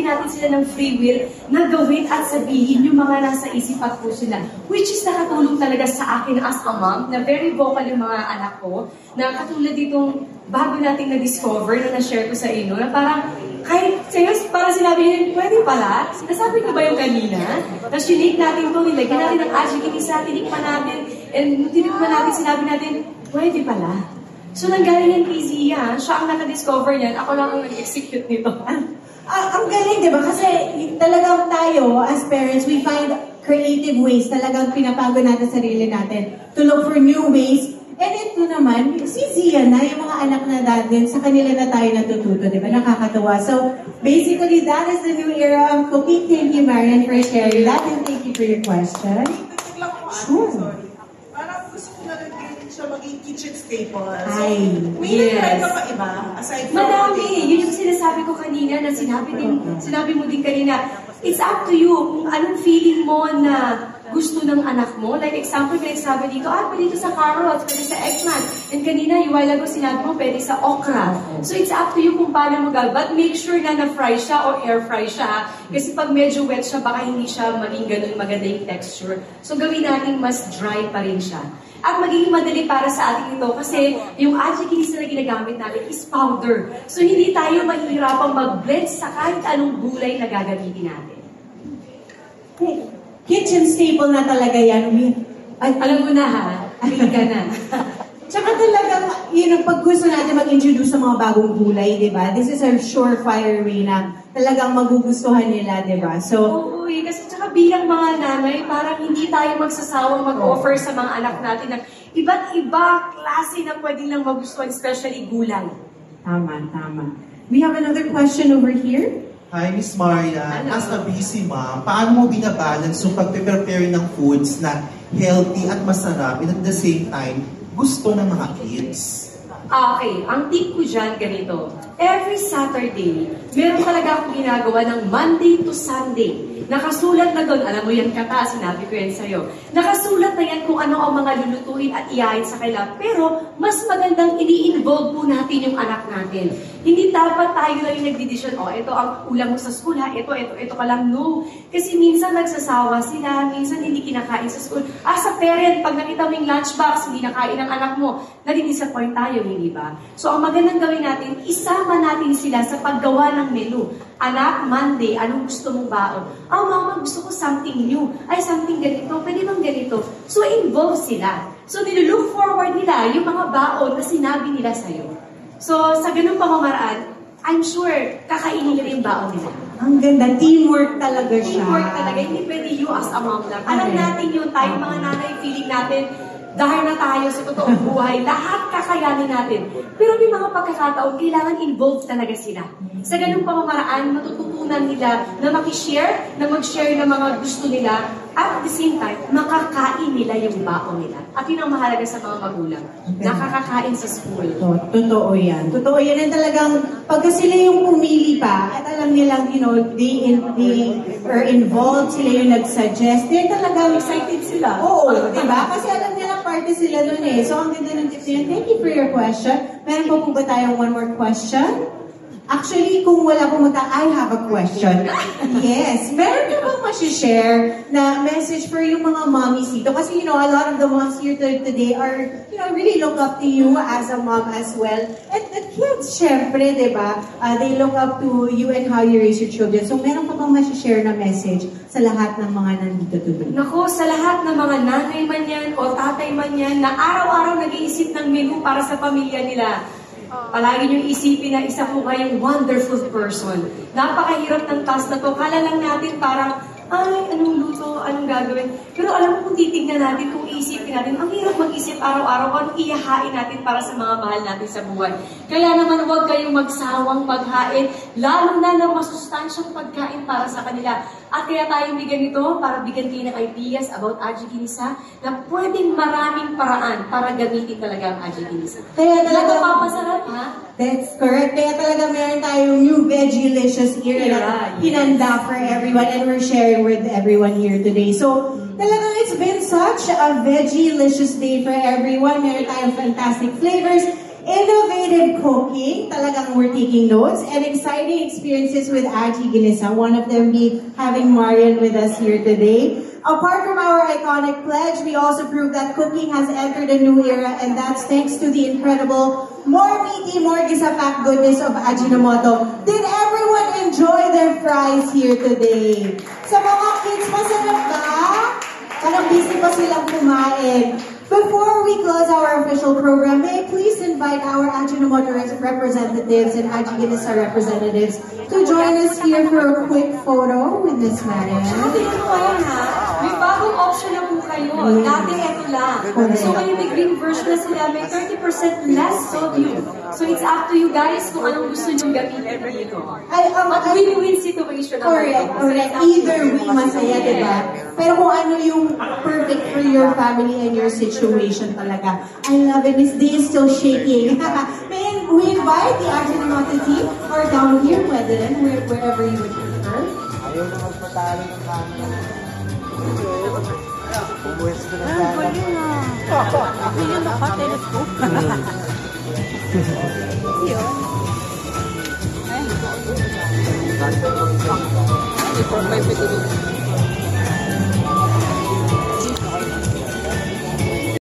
natin sila ng free will na gawin at sabihin yung mga nasa isip at puso nila. Which is nakatulong talaga sa akin as a mom, na very vocal yung mga anak ko, na katulad ditong bago nating na-discover na na-share ko sa inyo, na parang kahit parang sinabi nyo, pwede pala? Nasabi ko ba yung kanina? Tapos unique natin ito, nilagyan natin ng ajikinisa, tinikman natin, and tinikman natin, sinabi natin, pwede pala. So nanggaling yan kay Zia, siya ang naka-discover yan, ako lang ang nag-execute nito. Ang galing, di ba? Kasi talagang tayo, as parents, we find creative ways, talagang pinapago natin sarili natin to look for new ways. And ito naman, si Zia na, yung mga anak na natin, sa kanila na tayo natututo, di ba? Nakakatawa. So, basically, that is the new era of cooking. Thank you, Marian, for sharing that, and thank you for your question. Sure. Parang gusto ko na rin siya maging kitchen staples. Ay, may nag-try ka pa iba? Aside from madami. Yun yung sinasabi ko kanina, na sinabi mo din kanina, it's up to you kung anong feeling mo na gusto ng anak mo. Like example, may nagsabi dito, pwede ito sa carrots, pwede sa eggplant. And kanina, yung while ago, sinabi mo, pwede sa okra. So it's up to you kung paano mo gawin. But make sure na na-fry siya or air-fry siya. Kasi pag medyo wet siya, baka hindi siya maging ganun maganda yung texture. So gawin natin mas dry pa rin siya. At magiging madali para sa atin ito kasi yung ajikinisa na ginagamit natin is powder. So hindi tayo mahihirapang mag-blend sa kahit anong gulay na gagamitin natin. Okay. Kitchen staple na talaga yan. Alam mo na ha, hindi ka na. Tsaka talagang, pag gusto natin mag-introduce sa mga bagong gulay, di ba? This is a surefire way na talagang magugustuhan nila, di ba? So, kasi tsaka bilang mga nanay, parang hindi tayo magsasawang mag-offer sa mga anak natin ng iba't iba klase na pwedeng lang magustuhan, especially gulay. Tama. We have another question over here. Hi, Miss Marian. As a busy mom, paano mo binabalance yung pag-prepare ng foods na healthy at masarap and at the same time, gusto ng mga kids? Okay, ang tip ko dyan ganito. Every Saturday, meron talaga akong ginagawa ng Monday to Sunday. Nakasulat na doon, alam mo yan kata, sinabi ko yan sa'yo. Nakasulat na yan kung ano ang mga lulutuin at iyayin sa kanila. Pero, mas magandang ini-involve po natin yung anak natin. Hindi dapat tayo lang yung nagdidesisyon, ito ang ulam mo sa school ha, ito ka lang, no. Kasi minsan nagsasawa sila, minsan hindi kinakain sa school. As a parent, pag nakita mo yung lunchbox, hindi nakain ng anak mo, nadi-disappoint tayo, hindi ba? So, ang magandang gawin natin, isama natin sila sa paggawa ng menu. Anak, Monday, anong gusto mong baon? Mama, gusto ko something new. Ay, something ganito. Pwede bang ganito? So, involve sila. So, nilulook forward nila yung mga baon na sinabi nila sa'yo. So, sa ganung pamamaraan, I'm sure, kakainin nila yung baon nila. Ang ganda. Teamwork talaga siya. Teamwork talaga. Hindi pwede you as a mom lang. Alam natin yun, tayo mga nanay, feeling natin, dahil na tayo sa totoong buhay, lahat kakayanin natin. Pero may mga pagkakataon, kailangan involved talaga sila. Sa ganung pamamaraan, matututunan nila na makishare, na mag-share ng mga gusto nila, at at the same time, makakain nila yung baon nila. At yun ang mahalaga sa mga magulang. Nakakakain sa school. Totoo yan. Totoo yan. And talagang, pagka sila yung pumili pa, at alam nilang, they are involved, sila yung nag-suggest, they're talagang Excited sila. Oo, diba? Kasi alam nilang party sila dun eh. So, ang ganda ng tips yun. Thank you for your question. Meron po ba tayong one more question? Actually, kung wala pumunta, I have a question. Yes. Meron ka bang masishare na message for yung mga mommies dito? Kasi, a lot of the moms here today are, really look up to you as a mom as well. And the kids, syempre, diba? They look up to you and how you raise your children. So, meron ka bang masishare na message sa lahat ng mga nandito today? Nako, sa lahat ng mga nanay man yan o tatay man yan na araw-araw nag-iisip ng menu para sa pamilya nila, palagi niyong isipin na isa po kayong wonderful person. Napakahirap ng task na to. Kala lang natin parang, anong luto, anong gagawin. Pero alam mo kung titignan natin, kung iisipin natin, ang hirap mag-isip araw-araw kung anong iyahain natin para sa mga mahal natin sa buhay. Kaya naman huwag kayong magsawang maghain, lalo na ng masustansyang pagkain para sa kanila. At kaya tayo bigyan ito para bigyan kayo ng ideas about Aji Ginisa na pwedeng maraming paraan para gamitin talaga ang Aji Ginisa. Kaya talaga mapapasarap, ha? That's correct. Kaya talaga meron tayong new Veggielicious here na hinanda for everyone and we're sharing with everyone here today. So, talagang it's been such a Veggielicious day for everyone. Meron tayong fantastic flavors. Innovative cooking, talagang we're taking notes, and exciting experiences with Aji Ginisa. One of them being having Marian with us here today. Apart from our iconic pledge, we also proved that cooking has entered a new era, and that's thanks to the incredible, more meaty, more gisa-pack goodness of Ajinomoto. Did everyone enjoy their fries here today? Sa mga kids, masarap ba? Parang busy pa silang kumain. Before we close our official program, may I please invite our Ajinomoto representatives and Aji Ginisa representatives to join us here for a quick photo with Miss Marian. Sabi ko kayo ha, may bagong option na po kayo. Dati ito lang. So ngayon may green version na sila, may 30% less sodium. So it's up to you guys kung anong gusto nyo gamitin dito. At win-win situation naman. Correct. Either way, masaya, diba? Pero kung ano yung perfect for your family and your situation talaga. I love it. Miss D is still shaking. May we invite the Ajinomoto team or down here, wherever you would prefer. Ayaw na magpatalo ng camera. Bumuhis ko na sana. Ayun na ka, telescope. Yun. Ay.